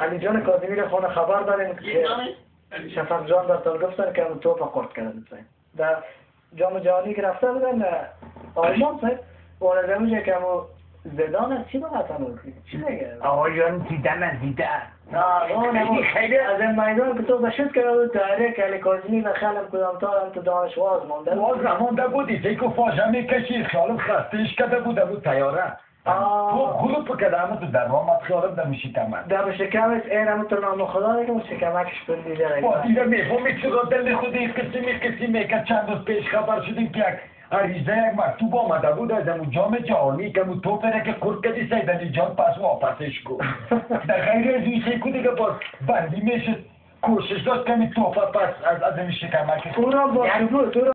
علی جان کاظمی رو خانه خبر داریم که شفق جان در تال گفتن که همون توپ قرد کرده بسید در جام جهانی که رفته بودن آلمان سید اون از همونجا که همون زدان از چی بقیدن رو چی میگه؟ آقا جان دیده اون خیلی از این میدان که تو بشد کرده بود تحریک علی کاظمی و خلم کدامتار هم تو دانشواز مانده باز نمانده بودی فکر و فاجه میکشید خیالم خستهش کرده بوده بود تیاره تو گروپ کده همون تو در رامت خیالم در شکمت در شکمش این همون تو نام خدا دیگه شکمکش بندیده با دیده میفهمی چرا دل خودی کسی میکرد چند روز پیش خبر شدیم که یک عریضه یک مکتوب آمده بود از همون جام جهانی که همون توپره که خورد کردی سیدلی جان پس واپسش کن در غیر از این شکو دیگه باز بندی میشد کوشش داشت که همین توپه پس از همین شکمکش او را با